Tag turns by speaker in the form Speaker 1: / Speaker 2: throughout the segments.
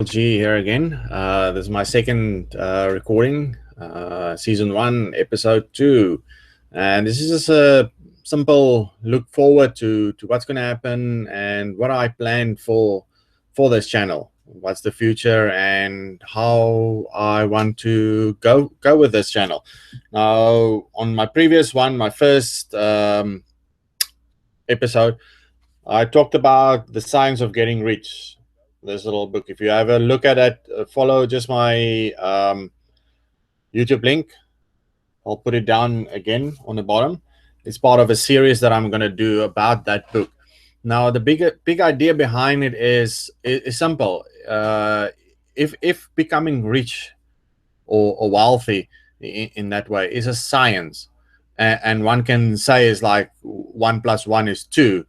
Speaker 1: G here again. This is my second recording, season one, episode two, and this is just a simple look forward to what's going to happen and what I planned for this channel. What's the future and how I want to go with this channel. Now, on my previous one, my first episode, I talked about the science of getting rich. This little book. If you ever look at it, follow just my YouTube link. I'll put it down again on the bottom. It's part of a series that I'm going to do about that book. Now, the big idea behind it is simple. If becoming rich or wealthy in that way is a science, and one can say is like 1 + 1 is 2,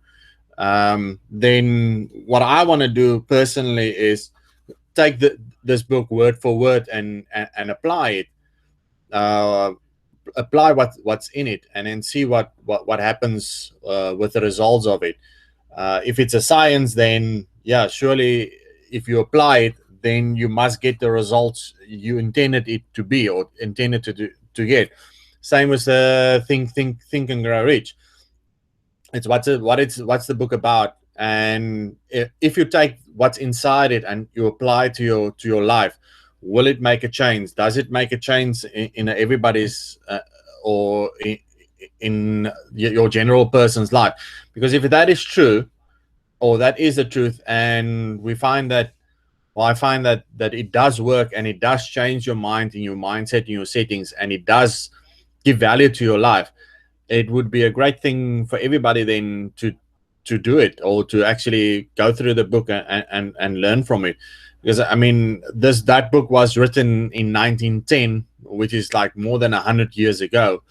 Speaker 1: then what I want to do personally is take this book word for word and apply it, uh, apply what's in it, and then see what happens with the results of it. If it's a science, then yeah, surely if you apply it, then you must get the results you intended it to be or intended to get. Same with the think and grow rich. It's what's the book about, and if you take what's inside it and you apply it to your life, will it make a change? Does it make a change in everybody's or in your general person's life? Because if that is true, or that is the truth, and we find that, well, I find that it does work, and it does change your mind and your mindset and your settings, and it does give value to your life. It would be a great thing for everybody then to do it, or to actually go through the book and learn from it. Because I mean, that book was written in 1910, which is like more than 100 years ago.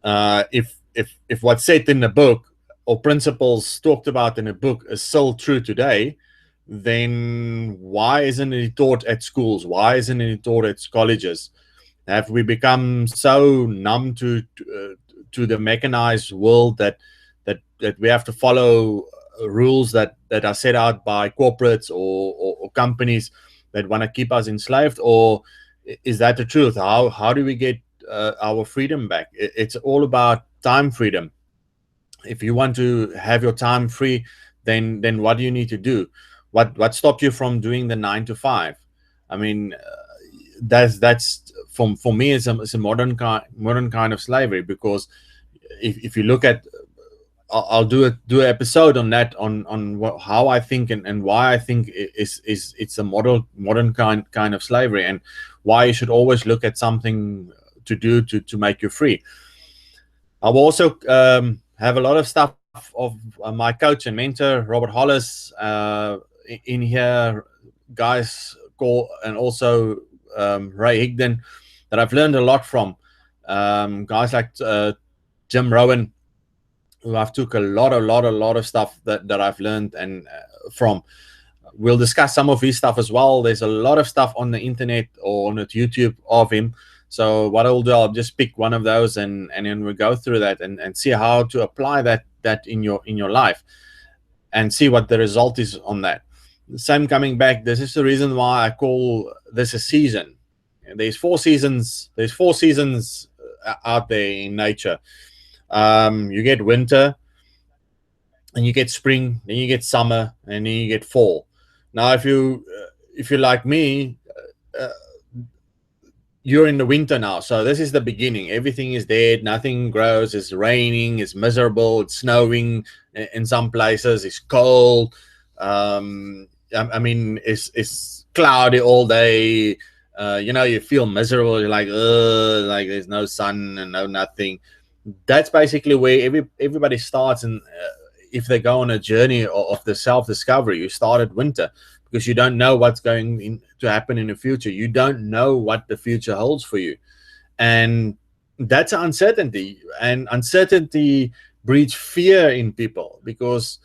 Speaker 1: If what's said in the book or principles talked about in a book is still true today, then why isn't it taught at schools? Why isn't it taught at colleges? Have we become so numb to the mechanized world that we have to follow rules that are set out by corporates or companies that want to keep us enslaved? Or is that the truth? How do we get our freedom back? It's all about time freedom. If you want to have your time free, then what do you need to do? What stopped you from doing the 9 to 5? I mean, that's for me, it's a modern kind of slavery. Because if you look at, I'll do an episode on that, on how I think and why I think it's a modern kind of slavery, and why you should always look at something to do to make you free. I will also have a lot of stuff of my coach and mentor Robert Hollis in here, guys and also Ray Higdon, that I've learned a lot from. Guys like Jim Rowan, who I've took a lot of stuff that I've learned and from. We'll discuss some of his stuff as well. There's a lot of stuff on the internet or on YouTube of him. So what I'll do, I'll just pick one of those and then we'll go through that and see how to apply that in your life, and see what the result is on that. Same coming back. This is the reason why I call this a season. There's 4 seasons. There's 4 seasons out there in nature. You get winter, and you get spring, then you get summer, and then you get fall. Now, if you're like me, uh, you're in the winter now. So this is the beginning. Everything is dead. Nothing grows. It's raining. It's miserable. It's snowing in some places. It's cold. I mean, it's cloudy all day. You feel miserable. You're like, like there's no sun and no nothing. That's basically where everybody starts. And if they go on a journey of the self-discovery, you start at winter, because you don't know what's to happen in the future. You don't know what the future holds for you, and that's uncertainty. And uncertainty breeds fear in people, because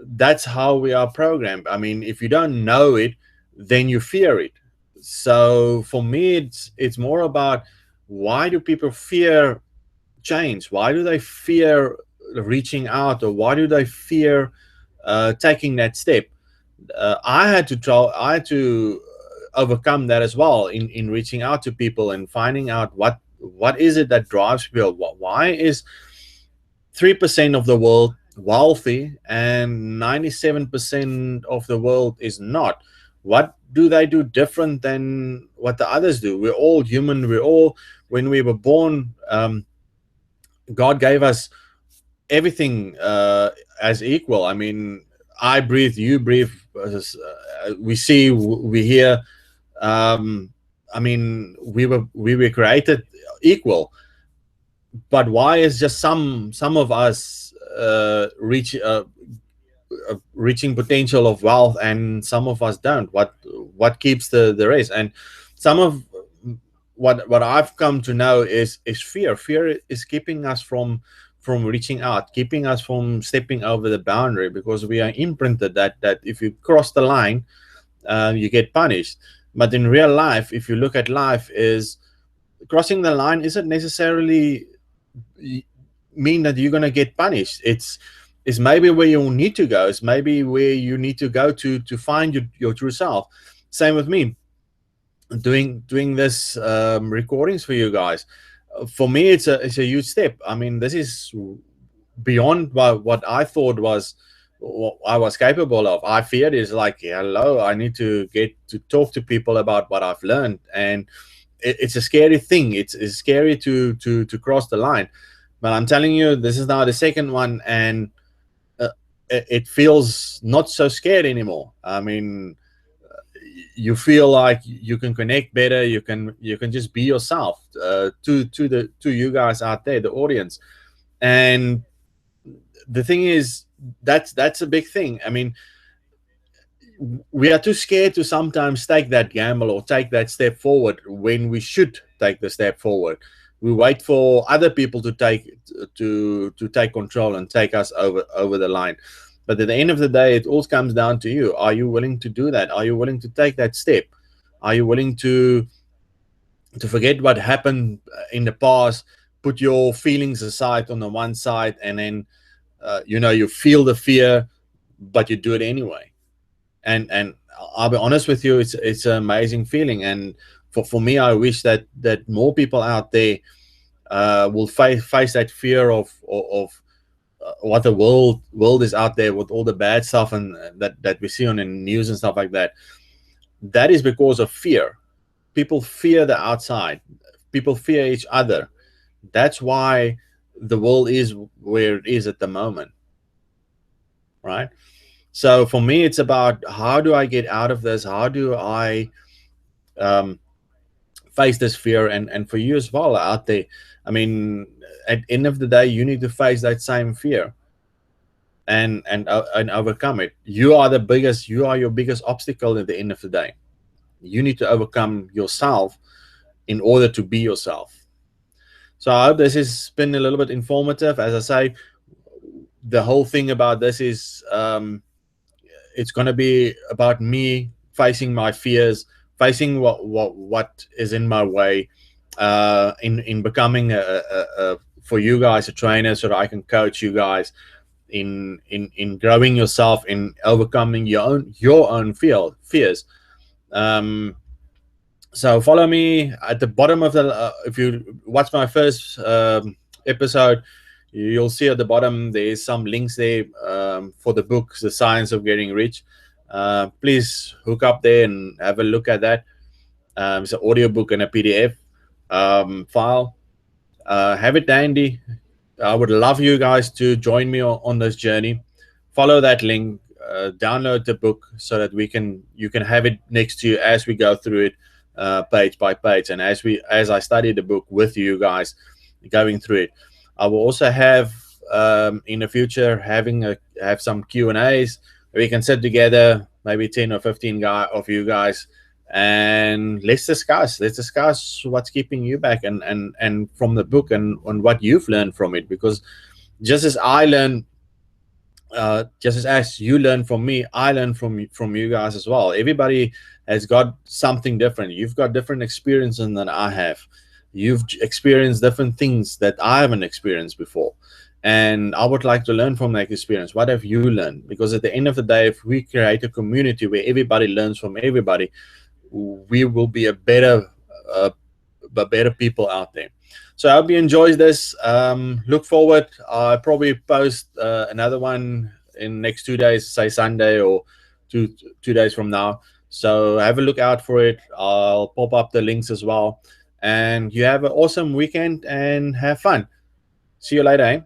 Speaker 1: that's how we are programmed. I mean, if you don't know it, then you fear it. So for me, it's more about, why do people fear change? Why do they fear reaching out, or why do they fear taking that step? I had to try. I had to overcome that as well in reaching out to people and finding out what is it that drives people. Why is 3% of the world wealthy and 97% of the world is not? What do they do different than what the others do? We're all human. We're all, when we were born, God gave us everything as equal. I mean, I breathe, you breathe, we see, we hear. I mean, we were created equal, but why is just some of us reaching potential of wealth and some of us don't? What keeps the race? And some of what I've come to know is fear. Fear is keeping us from reaching out, keeping us from stepping over the boundary, because we are imprinted that if you cross the line, you get punished. But in real life, if you look at life, is crossing the line isn't necessarily mean that you're going to get punished. It's maybe where you need to go. It's maybe where you need to go to find your true self. Same with me, doing this recordings for you guys. For me, it's a huge step. I mean, this is beyond what I thought was what I was capable of. I feared is like, hello, I need to get to talk to people about what I've learned, and it's a scary thing. It's scary to cross the line. But I'm telling you, this is now the second one, and it feels not so scared anymore. I mean, you feel like you can connect better. You can just be yourself to you guys out there, the audience. And the thing is, that's a big thing. I mean, we are too scared to sometimes take that gamble or take that step forward when we should take the step forward. We wait for other people to take control and take us over the line. But at the end of the day, it all comes down to you. Are you willing to do that? Are you willing to take that step? Are you willing to forget what happened in the past, put your feelings aside on the one side, and then you feel the fear, but you do it anyway? And I'll be honest with you, it's an amazing feeling. And for me, I wish that more people out there will face that fear of what the world is out there with all the bad stuff and that we see on the news and stuff like that. That is because of fear. People fear the outside. People fear each other. That's why the world is where it is at the moment, right? So for me, it's about, how do I get out of this? How do I face this fear? And for you as well out there, I mean, at the end of the day, you need to face that same fear and overcome it. You are your biggest obstacle at the end of the day. You need to overcome yourself in order to be yourself. So I hope this has been a little bit informative. As I say, the whole thing about this is it's going to be about me facing my fears, facing what is in my way, in becoming for you guys a trainer, so that I can coach you guys in growing yourself, in overcoming your own fears. So follow me at the bottom of the if you watch my first episode, you'll see at the bottom there's some links there for the books, The Science of Getting Rich. Please hook up there and have a look at that. It's an audiobook and a PDF file. Have it handy. I would love you guys to join me on this journey. Follow that link, download the book so that you can have it next to you as we go through it, page by page, and as I study the book with you guys, going through it. I will also have in the future have some Q&As where we can sit together, maybe 10 or 15 of you guys, and let's discuss what's keeping you back and from the book and what you've learned from it. Because just as I learn, just as you learn from me, I learn from you guys as well. Everybody has got something different. You've got different experiences than I have. You've experienced different things that I haven't experienced before. And I would like to learn from that experience. What have you learned? Because at the end of the day, if we create a community where everybody learns from everybody, we will be a uh, better people out there. So I hope you enjoy this. Look forward. I'll probably post another one in next 2 days, say Sunday or two days from now. So have a look out for it. I'll pop up the links as well. And you have an awesome weekend and have fun. See you later. Eh?